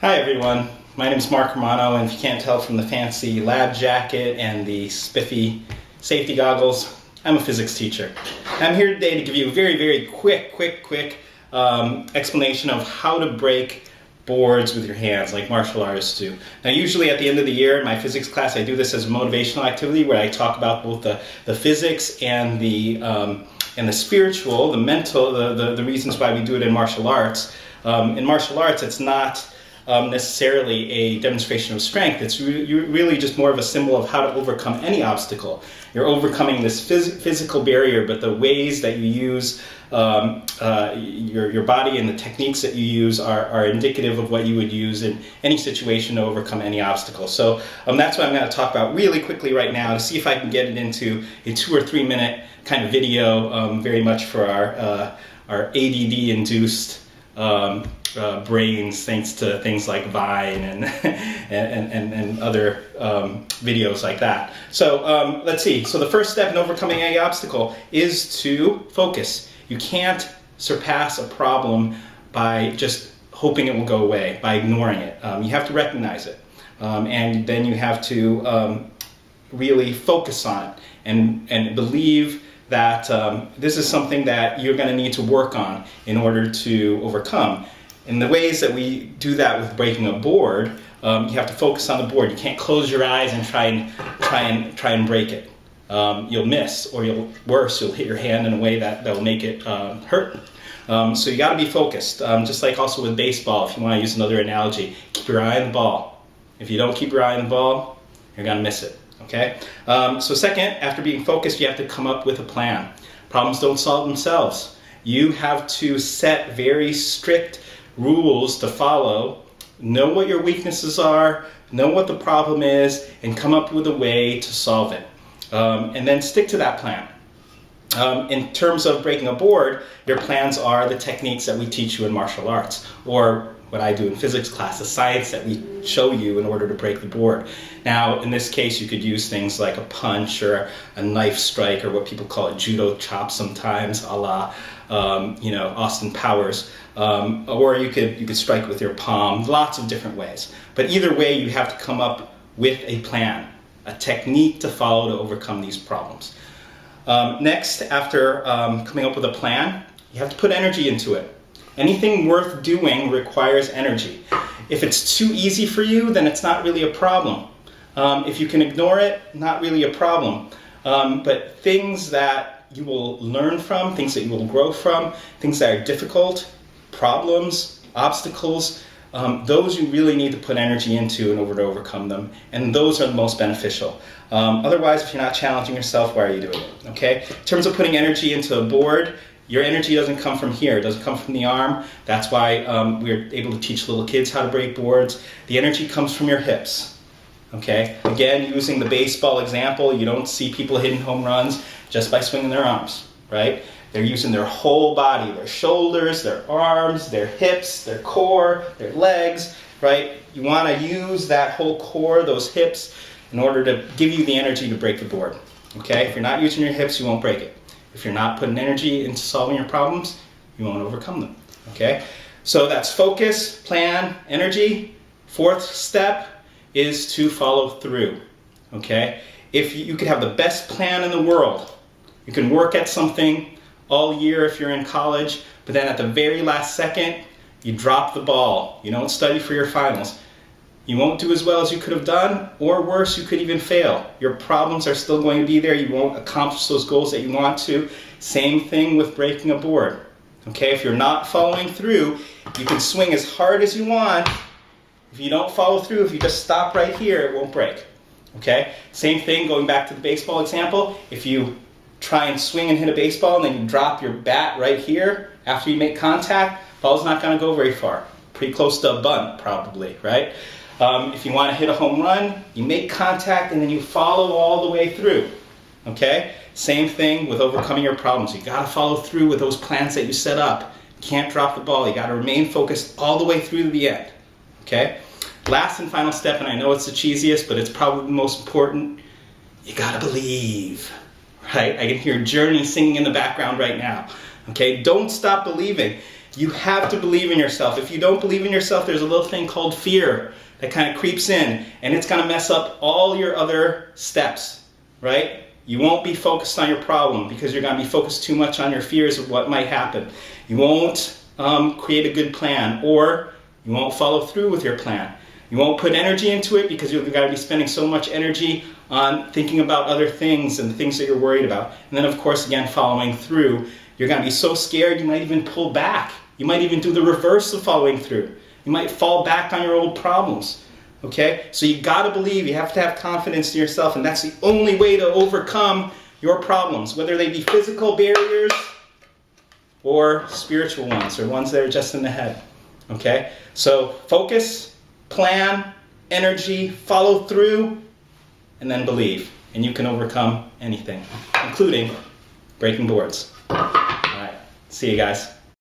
Hi everyone, my name is Mark Romano, and if you can't tell from the fancy lab jacket and the spiffy safety goggles, I'm a physics teacher. I'm here today to give you a very quick explanation of how to break boards with your hands like martial artists do. Now usually at the end of the year in my physics class I do this as a motivational activity where I talk about both the physics and the spiritual, the mental, the reasons why we do it in martial arts. In martial arts it's not necessarily a demonstration of strength. It's really just more of a symbol of how to overcome any obstacle. You're overcoming this physical barrier, but the ways that you use your body and the techniques that you use are indicative of what you would use in any situation to overcome any obstacle. So that's what I'm going to talk about really quickly right now to see if I can get it into a 2 or 3 minute kind of video, very much for our ADD-induced brains, thanks to things like Vine and other videos like that. So let's see. So the first step in overcoming any obstacle is to focus. You can't surpass a problem by just hoping it will go away, by ignoring it. You have to recognize it. And then you have to really focus on it and believe that this is something that you're going to need to work on in order to overcome. And the ways that we do that with breaking a board, you have to focus on the board. You can't close your eyes and try and break it. You'll miss, or you'll hit your hand in a way that will make it hurt. So you got to be focused. Just like also with baseball, if you want to use another analogy, keep your eye on the ball. If you don't keep your eye on the ball, you're going to miss it. Okay. So second, after being focused, you have to come up with a plan. Problems don't solve themselves. You have to set very strict rules to follow, know what your weaknesses are, know what the problem is, and come up with a way to solve it. And then stick to that plan. In terms of breaking a board, your plans are the techniques that we teach you in martial arts, or what I do in physics class, the science that we show you in order to break the board. Now, in this case, you could use things like a punch or a knife strike, or what people call a judo chop sometimes, a la Austin Powers. Or you could strike with your palm, lots of different ways. But either way, you have to come up with a plan, a technique to follow to overcome these problems. Next, after coming up with a plan, you have to put energy into it. Anything worth doing requires energy. If it's too easy for you, then it's not really a problem. If you can ignore it, not really a problem. But things that you will learn from, things that you will grow from, things that are difficult, problems, obstacles, those you really need to put energy into in order to overcome them. And those are the most beneficial. Otherwise, if you're not challenging yourself, why are you doing it? Okay? In terms of putting energy into a board, your energy doesn't come from here. It doesn't come from the arm. That's why we're able to teach little kids how to break boards. The energy comes from your hips. Okay? Again, using the baseball example, you don't see people hitting home runs just by swinging their arms, right? They're using their whole body, their shoulders, their arms, their hips, their core, their legs, right? You want to use that whole core, those hips, in order to give you the energy to break the board. Okay? If you're not using your hips, you won't break it. If you're not putting energy into solving your problems, you won't overcome them. Okay? So that's focus, plan, energy. Fourth step is to follow through. Okay? If you could have the best plan in the world, you can work at something all year if you're in college, but then at the very last second, you drop the ball. You don't study for your finals. You won't do as well as you could have done, or worse, you could even fail. Your problems are still going to be there. You won't accomplish those goals that you want to. Same thing with breaking a board. Okay, if you're not following through, you can swing as hard as you want. If you don't follow through, if you just stop right here, it won't break. Okay, same thing going back to the baseball example. If you try and swing and hit a baseball and then you drop your bat right here after you make contact, ball's not going to go very far. Pretty close to a bunt probably, right? If you want to hit a home run, you make contact and then you follow all the way through. Okay? Same thing with overcoming your problems. You got to follow through with those plans that you set up. You can't drop the ball. You got to remain focused all the way through to the end. Okay? Last and final step, and I know it's the cheesiest, but it's probably the most important. You got to believe. Right? I can hear Journey singing in the background right now. Okay? Don't stop believing. You have to believe in yourself. If you don't believe in yourself, there's a little thing called fear that kind of creeps in, and it's going to mess up all your other steps, right? You won't be focused on your problem because you're going to be focused too much on your fears of what might happen. You won't create a good plan, or you won't follow through with your plan. You won't put energy into it because you're going to be spending so much energy on thinking about other things and the things that you're worried about. And then, of course, again, following through. You're going to be so scared you might even pull back. You might even do the reverse of following through. You might fall back on your old problems. Okay? So you got to believe, you have to have confidence in yourself, and that's the only way to overcome your problems, whether they be physical barriers or spiritual ones, or ones that are just in the head. Okay? So focus, plan, energy, follow through, and then believe. And you can overcome anything, including breaking boards. All right. See you guys.